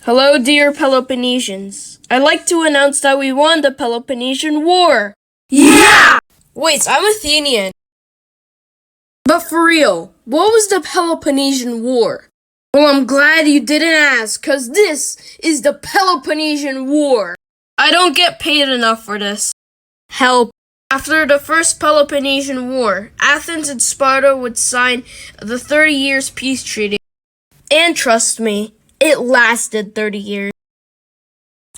Hello, dear Peloponnesians. I'd like to announce that we won the Peloponnesian War. Yeah! Wait, I'm Athenian. But for real, what was the Peloponnesian War? Well, I'm glad you didn't ask, cause this is the Peloponnesian War. I don't get paid enough for this. Help. After the First Peloponnesian War, Athens and Sparta would sign the 30 Years Peace Treaty. And trust me, it lasted 30 years.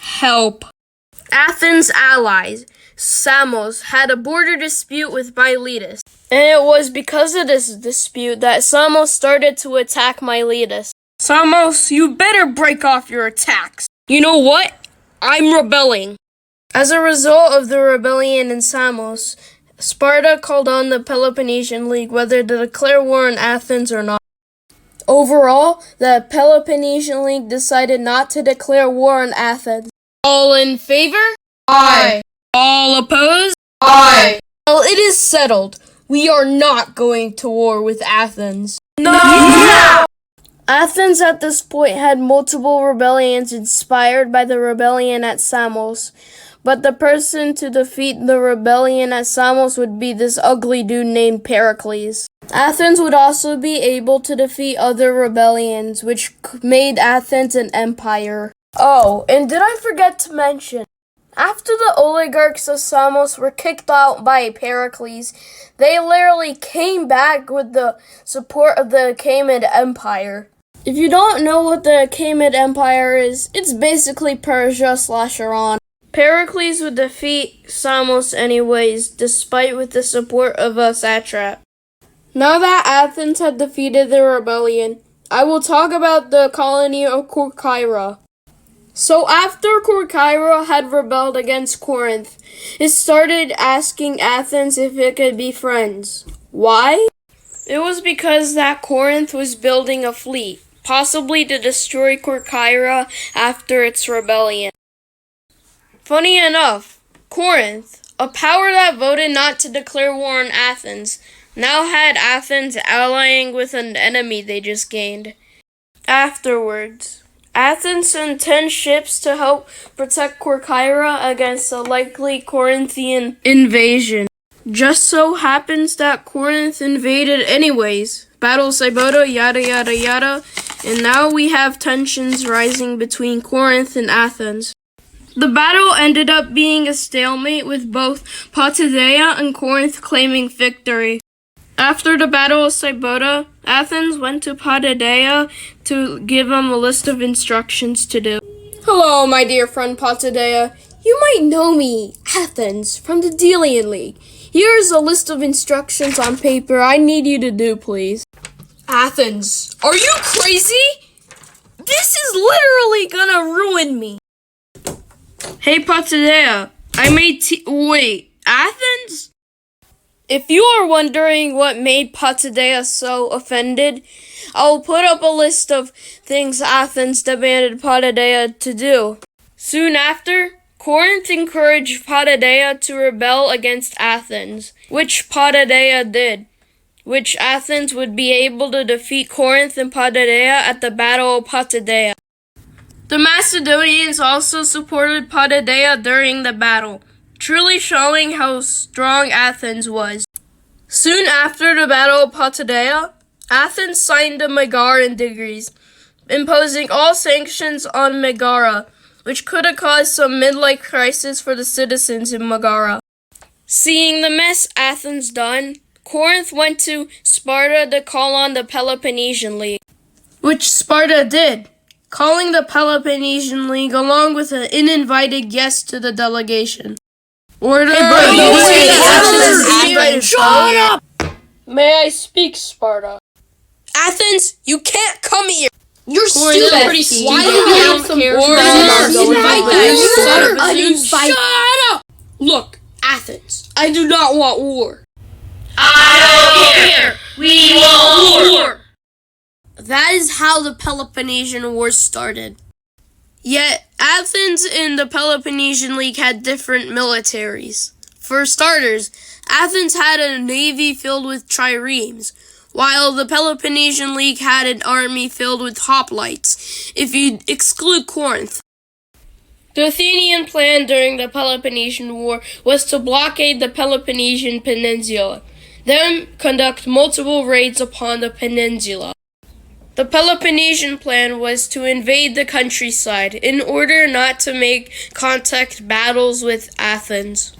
Help. Athens' allies, Samos, had a border dispute with Miletus. And it was because of this dispute that Samos started to attack Miletus. Samos, you better break off your attacks. You know what? I'm rebelling. As a result of the rebellion in Samos, Sparta called on the Peloponnesian League whether to declare war on Athens or not. Overall, the Peloponnesian League decided not to declare war on Athens. All in favor? Aye. All opposed? Aye. Well, it is settled. We are not going to war with Athens. No! Yeah! Athens at this point had multiple rebellions inspired by the rebellion at Samos. But the person to defeat the rebellion at Samos would be this ugly dude named Pericles. Athens would also be able to defeat other rebellions, which made Athens an empire. Oh, and did I forget to mention, after the oligarchs of Samos were kicked out by Pericles, they literally came back with the support of the Achaemenid Empire. If you don't know what the Achaemenid Empire is, it's basically Persia/Iran. Pericles would defeat Samos anyways, despite with the support of a satrap. Now that Athens had defeated the rebellion, I will talk about the colony of Corcyra. So after Corcyra had rebelled against Corinth, it started asking Athens if it could be friends. Why? It was because that Corinth was building a fleet, possibly to destroy Corcyra after its rebellion. Funny enough, Corinth, a power that voted not to declare war on Athens, now had Athens allying with an enemy they just gained. Afterwards, Athens sent 10 ships to help protect Corcyra against a likely Corinthian invasion. Just so happens that Corinth invaded anyways. Battle Sybota, yada yada yada, and now we have tensions rising between Corinth and Athens. The battle ended up being a stalemate with both Potidæa and Corinth claiming victory. After the Battle of Sybota, Athens went to Potidæa to give him a list of instructions to do. Hello, my dear friend Potidæa. You might know me, Athens, from the Delian League. Here's a list of instructions on paper I need you to do, please. Athens, are you crazy? This is literally gonna ruin me. Hey, Potidæa, I made wait, Athens? If you are wondering what made Potidæa so offended, I'll put up a list of things Athens demanded Potidæa to do. Soon after, Corinth encouraged Potidæa to rebel against Athens, which Potidæa did, which Athens would be able to defeat Corinth and Potidæa at the Battle of Potidæa. The Macedonians also supported Potidæa during the battle, truly showing how strong Athens was. Soon after the Battle of Potidæa, Athens signed the Megaran decrees, imposing all sanctions on Megara, which could have caused some midlife crisis for the citizens in Megara. Seeing the mess Athens done, Corinth went to Sparta to call on the Peloponnesian League, which Sparta did, calling the Peloponnesian League along with an uninvited guest to the delegation. Order! Shut up! May I speak, Sparta? Athens, you can't come here! You're stupid! Why do we have some Shut up! Look, Athens, I do not want war. I don't care! We want war! That is how the Peloponnesian War started. Yet, Athens and the Peloponnesian League had different militaries. For starters, Athens had a navy filled with triremes, while the Peloponnesian League had an army filled with hoplites, if you exclude Corinth. The Athenian plan during the Peloponnesian War was to blockade the Peloponnesian Peninsula, then conduct multiple raids upon the peninsula. The Peloponnesian plan was to invade the countryside in order not to make contact battles with Athens.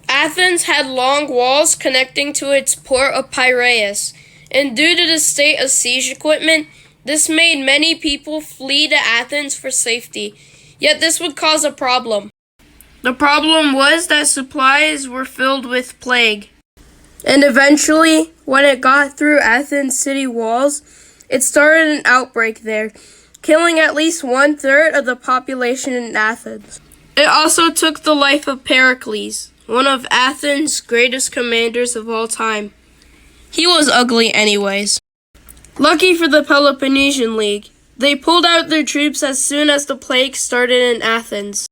Athens had long walls connecting to its port of Piraeus, and due to the state of siege equipment, this made many people flee to Athens for safety. Yet this would cause a problem. The problem was that supplies were filled with plague. And eventually, when it got through Athens' city walls, it started an outbreak there, killing at least 1/3 of the population in Athens. It also took the life of Pericles, one of Athens' greatest commanders of all time. He was ugly anyways. Lucky for the Peloponnesian League, they pulled out their troops as soon as the plague started in Athens.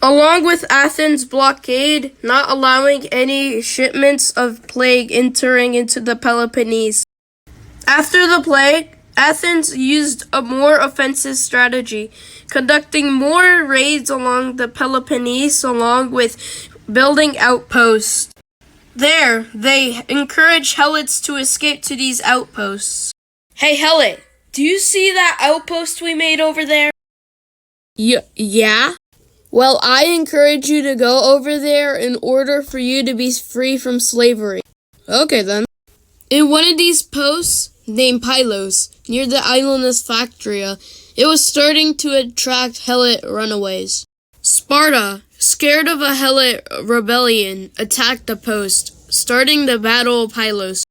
Along with Athens' blockade, not allowing any shipments of plague entering into the Peloponnese. After the plague, Athens used a more offensive strategy, conducting more raids along the Peloponnese along with building outposts. There, they encouraged Helots to escape to these outposts. Hey Helot, do you see that outpost we made over there? Yeah? Well, I encourage you to go over there in order for you to be free from slavery. Okay then. In one of these posts, named Pylos, near the island of Phactria, it was starting to attract Helot runaways. Sparta, scared of a Helot rebellion, attacked the post, starting the Battle of Pylos.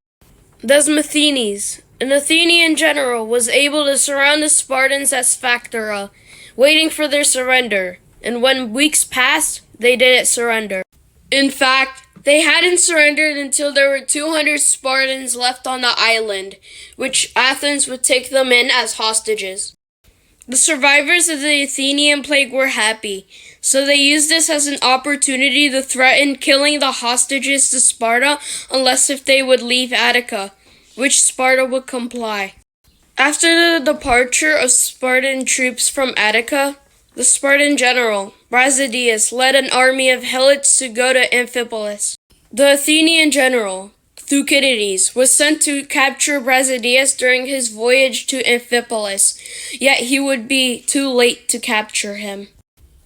Desmethenes, an Athenian general, was able to surround the Spartans at Phactria, waiting for their surrender, and when weeks passed, they didn't surrender. In fact, they hadn't surrendered until there were 200 Spartans left on the island, which Athens would take them in as hostages. The survivors of the Athenian plague were happy, so they used this as an opportunity to threaten killing the hostages to Sparta unless if they would leave Attica, which Sparta would comply. After the departure of Spartan troops from Attica, the Spartan general, Brasidius, led an army of Helots to go to Amphipolis. The Athenian general, Thucydides, was sent to capture Brasidius during his voyage to Amphipolis, yet he would be too late to capture him.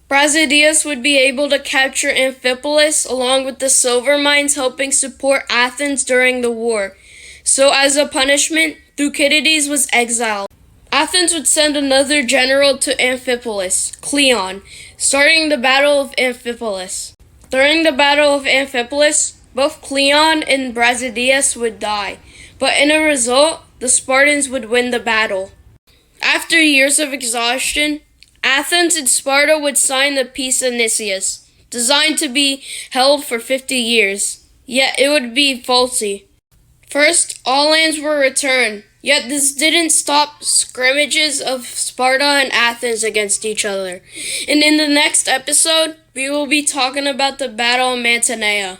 Brasidius would be able to capture Amphipolis along with the silver mines helping support Athens during the war. So as a punishment, Thucydides was exiled. Athens would send another general to Amphipolis, Cleon, starting the Battle of Amphipolis. During the Battle of Amphipolis, both Cleon and Brasidius would die, but in a result, the Spartans would win the battle. After years of exhaustion, Athens and Sparta would sign the Peace of Nicias, designed to be held for 50 years, yet it would be faulty. First, all lands were returned, yet this didn't stop scrimmages of Sparta and Athens against each other. And in the next episode, we will be talking about the Battle of Mantinea.